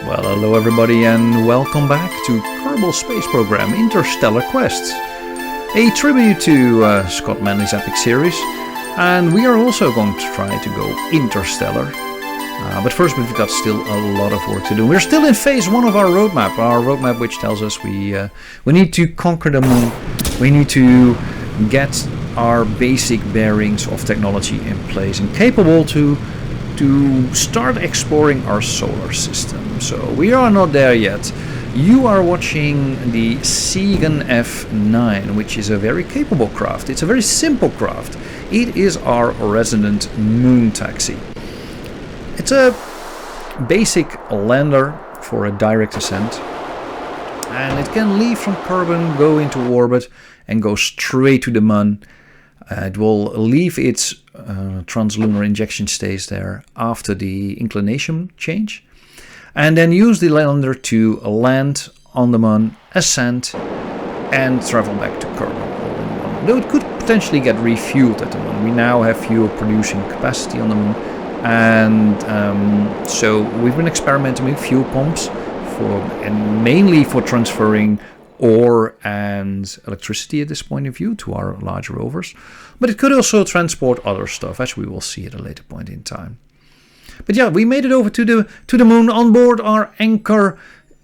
Well, hello everybody and welcome back to Kerbal Space Program Interstellar Quests, a tribute to Scott Manley's epic series, and we are also going to try to go interstellar. But first we've got still a lot of work to do. We're still in phase 1 of our roadmap which tells us we need to conquer the moon, we need to get our basic bearings of technology in place and capable to start exploring our solar system. So we are not there yet. You are watching the Segan F9, which is a very capable craft. It's a very simple craft. It is our resident moon taxi. It's a basic lander for a direct ascent, and it can leave from Kerbin, go into orbit and go straight to the moon. It will leave its translunar injection stays there after the inclination change, and then use the lander to land on the moon, ascend, and travel back to Kerbin. Though it could potentially get refueled at the moon. We now have fuel producing capacity on the moon, and so we've been experimenting with fuel pumps and mainly for transferring ore and electricity at this point of view to our large rovers, but it could also transport other stuff, as we will see at a later point in time. But yeah, we made it over to the moon on board our Angar,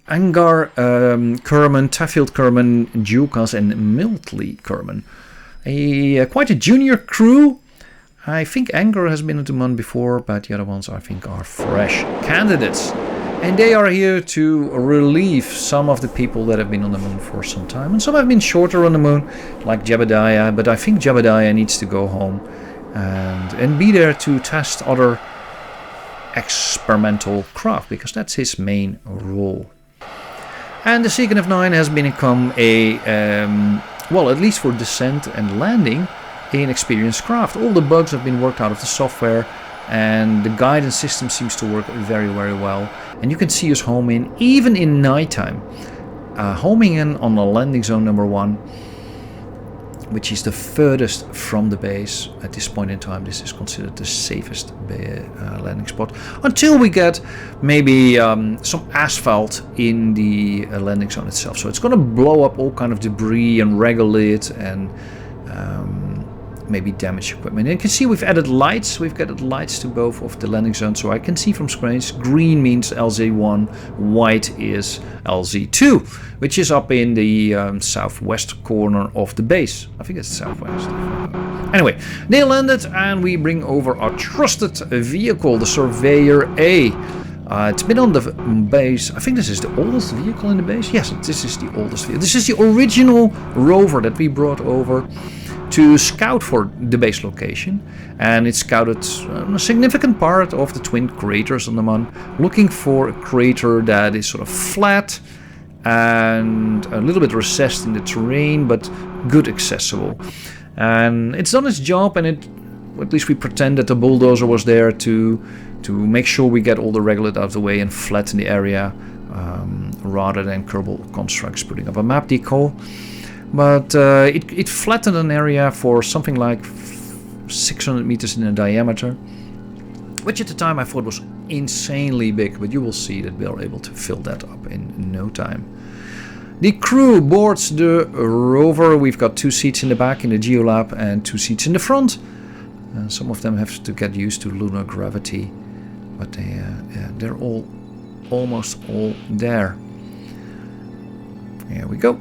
Kerman, Taffield Kerman, Jukas and Miltley Kerman. Quite a junior crew. I think Angar has been at the moon before, but the other ones I think are fresh candidates. And they are here to relieve some of the people that have been on the moon for some time. And some have been shorter on the moon, like Jebediah. But I think Jebediah needs to go home and be there to test other experimental craft, because that's his main role. And the Segan F9 has become a, well, at least for descent and landing, an experienced craft. All the bugs have been worked out of the software, and the guidance system seems to work very, very well. And you can see us home in, even in nighttime, homing in on the landing zone number 1, which is the furthest from the base. At this point in time, this is considered the safest landing spot, until we get maybe some asphalt in the landing zone itself. So it's going to blow up all kind of debris and regolith and maybe damaged equipment. And you can see we've added lights. We've added lights to both of the landing zones, so I can see from screens. Green means LZ1, white is LZ2, which is up in the southwest corner of the base. I think it's southwest. Anyway, they landed, and we bring over our trusted vehicle, the Surveyor A. It's been on the base. I think this is the oldest vehicle in the base. Yes, this is the oldest vehicle. This is the original rover that we brought over to scout for the base location, and it scouted a significant part of the twin craters on the moon, looking for a crater that is sort of flat and a little bit recessed in the terrain, but good accessible. And it's done its job, and at least we pretend that the bulldozer was there to make sure we get all the regolith out of the way and flatten the area, rather than Kerbal Constructs putting up a map decal. But it flattened an area for something like 600 meters in diameter, which at the time I thought was insanely big, but you will see that we are able to fill that up in no time. The crew boards the rover. We've got 2 seats in the back in the Geolab and 2 seats in the front. Some of them have to get used to lunar gravity, but they're almost all there. Here we go.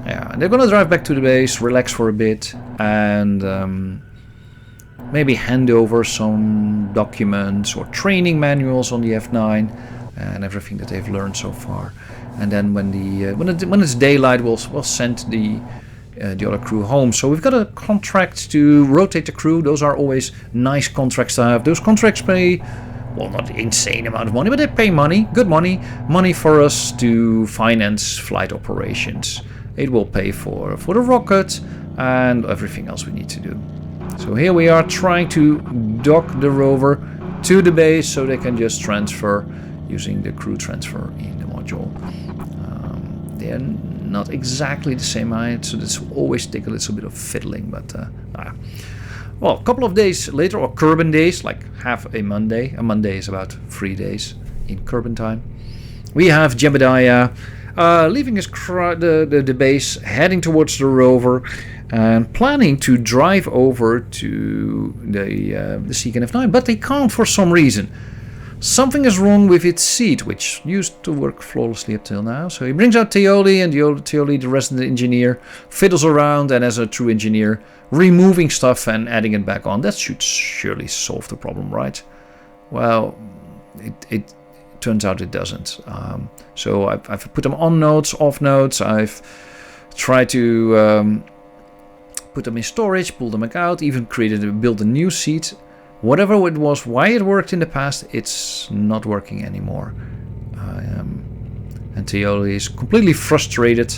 Yeah, they're gonna drive back to the base, relax for a bit, and maybe hand over some documents or training manuals on the F9 and everything that they've learned so far. And then when it's daylight, we'll send the other crew home. So we've got a contract to rotate the crew. Those are always nice contracts to have. Those contracts pay, well, not an insane amount of money, but they pay money, good money for us to finance flight operations. It will pay for the rocket and everything else we need to do. So here we are trying to dock the rover to the base so they can just transfer using the crew transfer in the module. They're not exactly the same height, so this will always take a little bit of fiddling, but Well, a couple of days later, or Kerbin days, like half a Monday. A Monday is about 3 days in Kerbin time. We have Jebediah leaving the base, heading towards the rover, and planning to drive over to the Seeker F9, but they can't for some reason. Something is wrong with its seat, which used to work flawlessly up till now. So he brings out Teoli, and Teoli, the resident engineer, fiddles around, and as a true engineer, removing stuff and adding it back on. That should surely solve the problem, right? Well, it turns out it doesn't. So I've put them on nodes, off nodes. I've tried to put them in storage, pull them out, even built a new seat. Whatever it was, why it worked in the past, it's not working anymore. And Teoli is completely frustrated,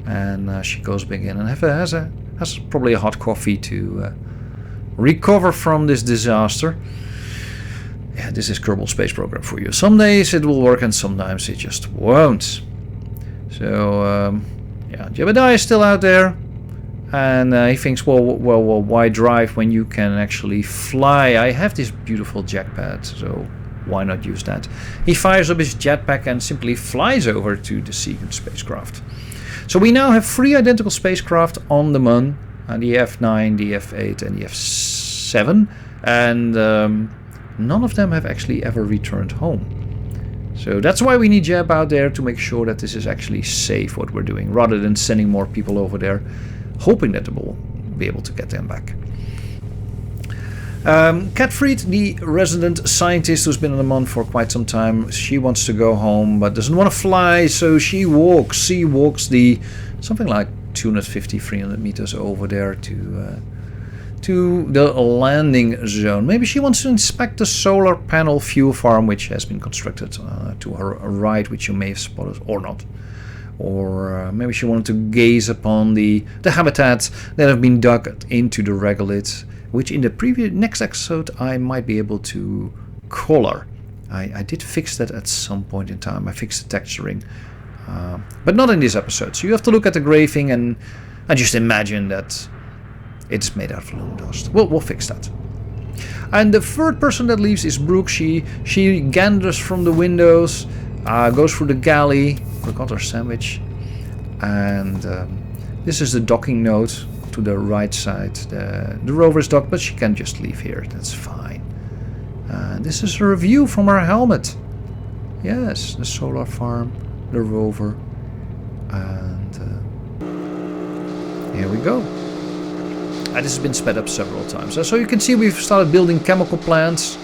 and she goes back in and has probably a hot coffee to recover from this disaster. Yeah, this is Kerbal Space Program for you. Some days it will work and sometimes it just won't. So yeah, Jebediah is still out there. And he thinks, well, why drive when you can actually fly? I have this beautiful jetpack, so why not use that? He fires up his jetpack and simply flies over to the Seeker spacecraft. So we now have 3 identical spacecraft on the Mun, the F9, the F8, and the F7, and none of them have actually ever returned home. So that's why we need Jeb out there to make sure that this is actually safe, what we're doing, rather than sending more people over there, hoping that we'll be able to get them back. Catfried, the resident scientist who's been on the Mun for quite some time, she wants to go home but doesn't want to fly, so she walks the something like 250-300 meters over there to the landing zone. Maybe she wants to inspect the solar panel fuel farm which has been constructed to her right, which you may have spotted or not. Or maybe she wanted to gaze upon the habitats that have been dug into the regolith, which in the next episode I might be able to color. I did fix that at some point in time. I fixed the texturing, but not in this episode. So you have to look at the graving and just imagine that it's made out of loon dust. We'll fix that. And the third person that leaves is Brooke. She ganders from the windows, goes through the galley. Forgot her sandwich, and this is the docking node to the right side. The rover is docked, but she can just leave here. That's fine. This is a review from her helmet. Yes, the solar farm, the rover, and here we go. This has been sped up several times. So you can see we've started building chemical plants.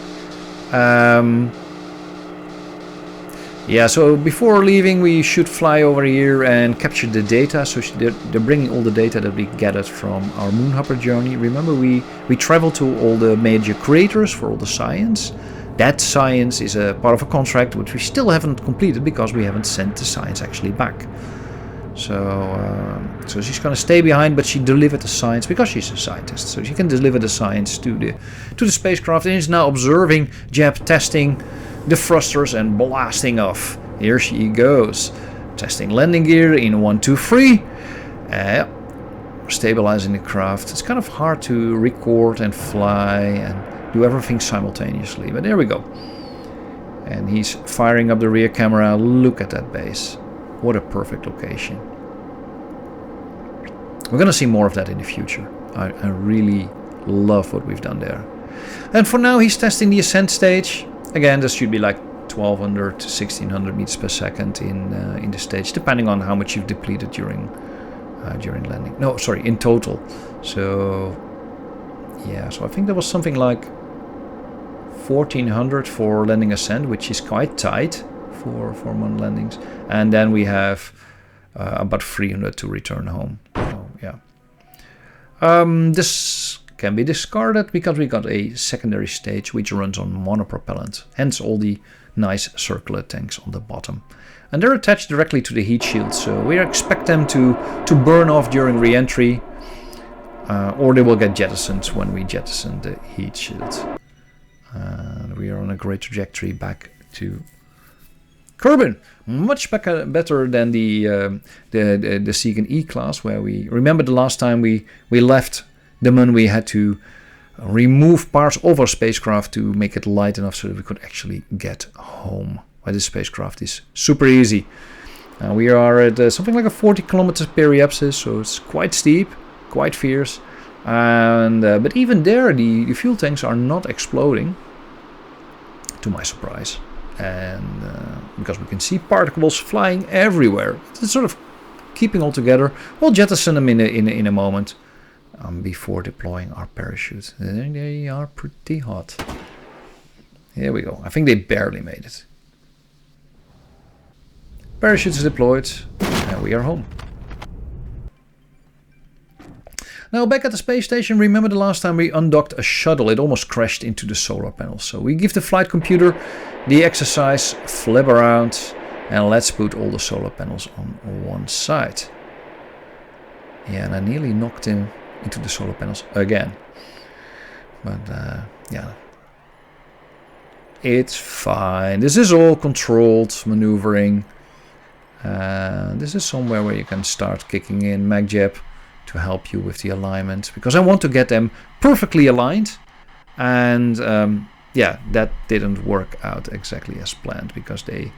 Yeah, so before leaving we should fly over here and capture the data. So they're bringing all the data that we gathered from our Moonhopper journey. Remember we traveled to all the major craters for all the science. That science is a part of a contract which we still haven't completed because we haven't sent the science actually back. So she's gonna stay behind, but she delivered the science because she's a scientist. So she can deliver the science to the spacecraft, and is now observing Jeb testing the thrusters and blasting off. Here she goes, testing landing gear in 1, 2, 3. Stabilizing the craft. It's kind of hard to record and fly and do everything simultaneously, but there we go. And he's firing up the rear camera. Look at that base. What a perfect location. We're gonna see more of that in the future. I really love what we've done there. And for now he's testing the ascent stage. Again, this should be like 1200 to 1600 meters per second in the stage, depending on how much you've depleted during landing. No, sorry, in total. So yeah, so I think there was something like 1400 for landing ascent, which is quite tight for Mun landings, and then we have about 300 to return home. So yeah, this can be discarded because we got a secondary stage which runs on monopropellant, hence all the nice circular tanks on the bottom, and they're attached directly to the heat shield, so we expect them to burn off during re-entry, or they will get jettisoned when we jettison the heat shield. And we are on a great trajectory back to Kerbin, much better than the Seeker E class, where we remember the last time we left the Mun, we had to remove parts of our spacecraft to make it light enough so that we could actually get home. Well, this spacecraft is super easy. We are at something like a 40 kilometers periapsis, so it's quite steep, quite fierce. And but even there, the fuel tanks are not exploding, to my surprise. And because we can see particles flying everywhere, it's sort of keeping all together. We'll jettison them in a moment before deploying our parachute. They are pretty hot. Here we go. I think they barely made it. Parachute is deployed, and we are home. Now back at the space station, remember the last time we undocked a shuttle, it almost crashed into the solar panels. So we give the flight computer the exercise, flip around, and let's put all the solar panels on one side. Yeah, and I nearly knocked him into the solar panels again. But yeah, it's fine. This is all controlled maneuvering. This is somewhere where you can start kicking in MagJeb to help you with the alignment, because I want to get them perfectly aligned, and yeah, that didn't work out exactly as planned, because they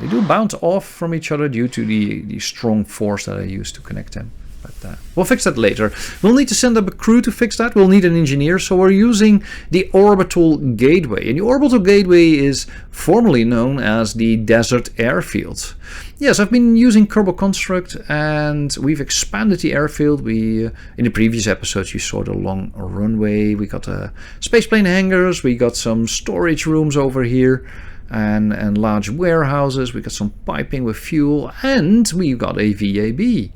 do bounce off from each other due to the strong force that I used to connect them. But we'll fix that later. We'll need to send up a crew to fix that. We'll need an engineer, so we're using the Orbital Gateway. And the Orbital Gateway is formerly known as the Desert Airfield. Yes, I've been using Kerbal Construct, and we've expanded the airfield. In the previous episodes you saw the long runway. We got spaceplane hangars. We got some storage rooms over here. And large warehouses. We got some piping with fuel, and we got a VAB.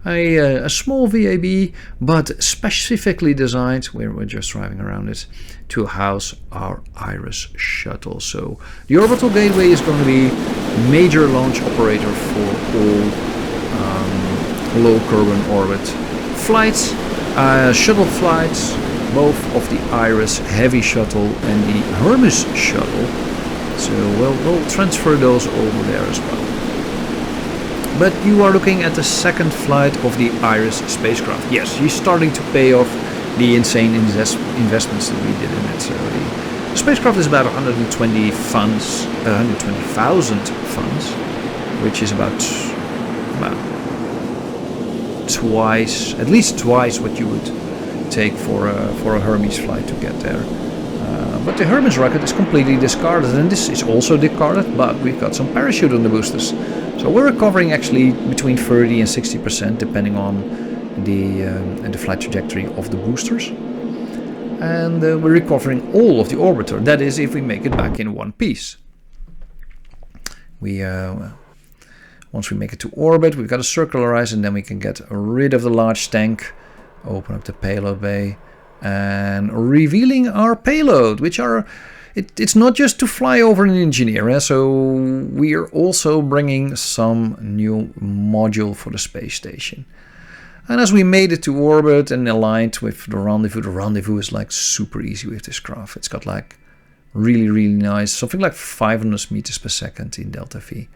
A small VAB, but specifically designed, we're just driving around it, to house our Iris shuttle. So the Orbital Gateway is going to be major launch operator for all low carbon orbit flights, shuttle flights, both of the Iris Heavy shuttle and the Hermes shuttle. So we'll transfer those over there as well. But you are looking at the second flight of the Iris spacecraft. Yes, she's starting to pay off the insane investments that we did in it. So the spacecraft is about 120,000 funds, which is about twice, at least twice what you would take for a Hermes flight to get there. But the Hermes rocket is completely discarded, and this is also discarded, but we've got some parachute on the boosters. So we're recovering actually between 30 and 60% depending on the flight trajectory of the boosters. And we're recovering all of the orbiter, that is if we make it back in one piece. Once we make it to orbit, we've got to circularize, and then we can get rid of the large tank, open up the payload bay, and revealing our payload, which are, it's not just to fly over an engineer, so we are also bringing some new module for the space station. And as we made it to orbit and aligned with the rendezvous is like super easy with this craft. It's got like really nice, something like 500 meters per second in delta V.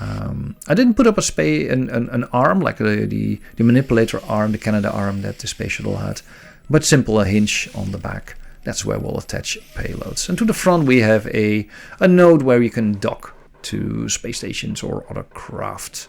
I didn't put up an arm like the manipulator arm, the Canada arm that the space shuttle had, but simple a hinge on the back. That's where we'll attach payloads. And to the front we have a node where you can dock to space stations or other craft.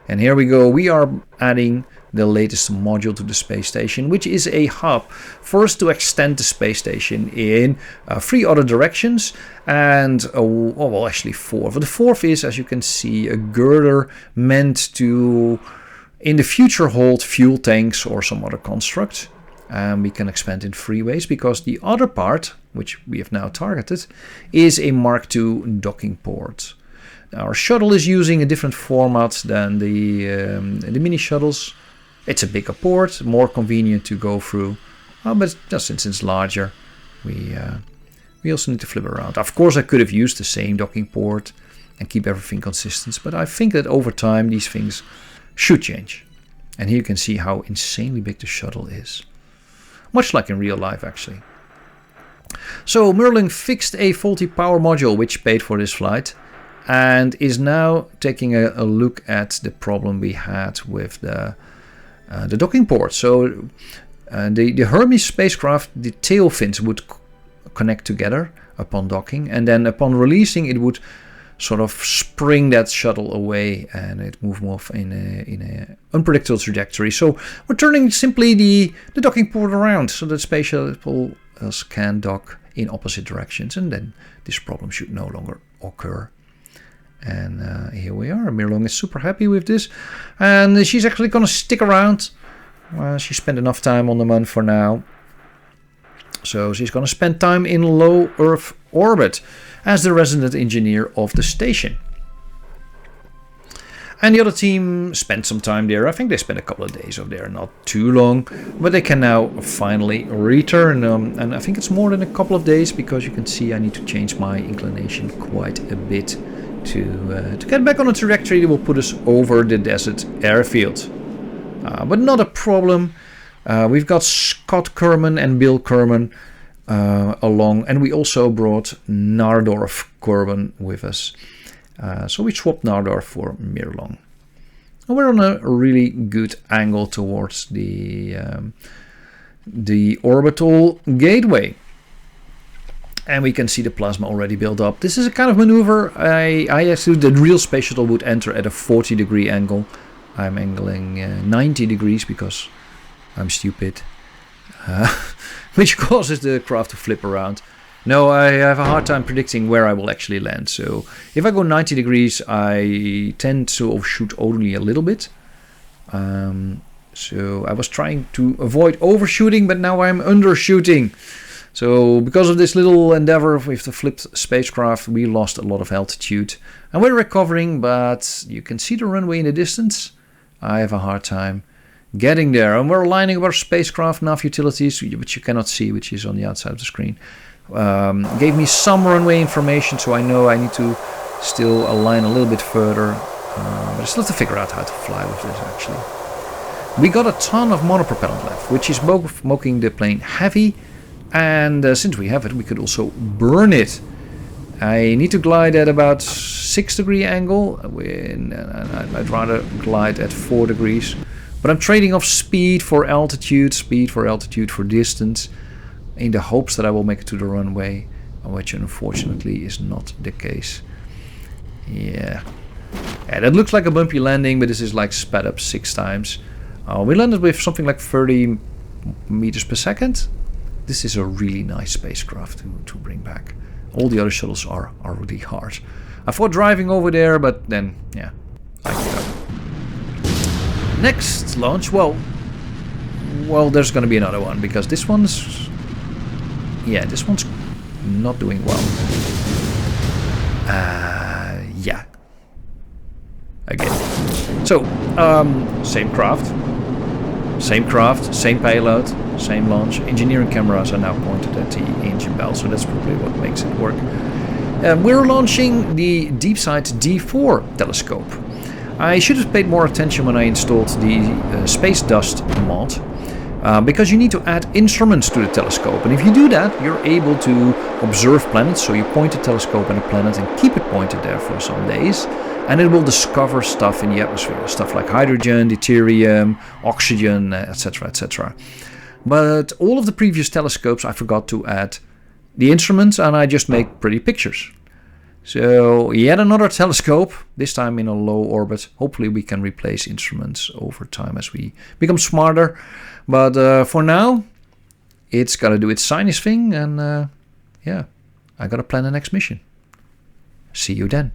And here we go. We are adding the latest module to the space station, which is a hub for us to extend the space station in 3 other directions, and well, actually 4. But the 4th is, as you can see, a girder meant to in the future hold fuel tanks or some other construct. We can expand in 3 ways, because the other part, which we have now targeted, is a Mark II docking port. Our shuttle is using a different format than the mini shuttles. It's a bigger port, more convenient to go through, but just since it's larger, we also need to flip around. Of course, I could have used the same docking port and keep everything consistent, but I think that over time these things should change. And here you can see how insanely big the shuttle is. Much like in real life, actually. So Merlin fixed a faulty power module which paid for this flight, and is now taking a look at the problem we had with the docking port. So The Hermes spacecraft, the tail fins would connect together upon docking, and then upon releasing it would sort of spring that shuttle away and it move off in a unpredictable trajectory. So we're turning simply the docking port around so that space shuttles can dock in opposite directions, and then this problem should no longer occur. And here we are. Mirlong is super happy with this, and she's actually going to stick around. She spent enough time on the moon for now, so she's going to spend time in low Earth orbit as the resident engineer of the station. And the other team spent some time there. I think they spent a couple of days over there, not too long, but they can now finally return. And I think it's more than a couple of days, because you can see I need to change my inclination quite a bit to get back on a trajectory that will put us over the desert airfield. But not a problem. We've got Scott Kerman and Bill Kerman along, and we also brought Nardorf Kerman with us. So we swapped Nardorf for Mirlong. And we're on a really good angle towards the orbital gateway. And we can see the plasma already built up. This is a kind of maneuver I assumed the real space shuttle would enter at a 40-degree angle. I'm angling 90 degrees because I'm stupid. Which causes the craft to flip around. No, I have a hard time predicting where I will actually land. So if I go 90 degrees, I tend to overshoot only a little bit. So I was trying to avoid overshooting, but now I'm undershooting. So because of this little endeavor with the flipped spacecraft, we lost a lot of altitude. And we're recovering, but you can see the runway in the distance. I have a hard time getting there. And we're aligning our spacecraft nav utilities, which you cannot see, which is on the outside of the screen. Gave me some runway information, so I know I need to still align a little bit further. But I still have to figure out how to fly with this, actually. We got a ton of monopropellant left, which is both making the plane heavy, and since we have it, we could also burn it. I need to glide at about 6-degree angle, and I'd rather glide at 4 degrees. But I'm trading off speed for altitude for distance, in the hopes that I will make it to the runway, which unfortunately is not the case. Yeah, that looks like a bumpy landing, but this is like sped up 6 times. We landed with something like 30 meters per second. This is a really nice spacecraft to bring back. All the other shuttles are really hard. I thought driving over there, but then, yeah, I gave up. Next launch, well, there's going to be another one, because this one's not doing well. Yeah. Again. So, same craft, same payload, same launch. Engineering cameras are now pointed at the engine bell, so that's probably what makes it work. We're launching the DeepSight D4 telescope. I should have paid more attention when I installed the Space Dust mod. Because you need to add instruments to the telescope, and if you do that, you're able to observe planets. So you point the telescope at a planet and keep it pointed there for some days, and it will discover stuff in the atmosphere, stuff like hydrogen, deuterium, oxygen, etc., etc. But all of the previous telescopes, I forgot to add the instruments, and I just make pretty pictures. So yet another telescope, this time in a low orbit. Hopefully we can replace instruments over time as we become smarter. But for now, it's got to do its sinus thing, and yeah, I got to plan the next mission. See you then.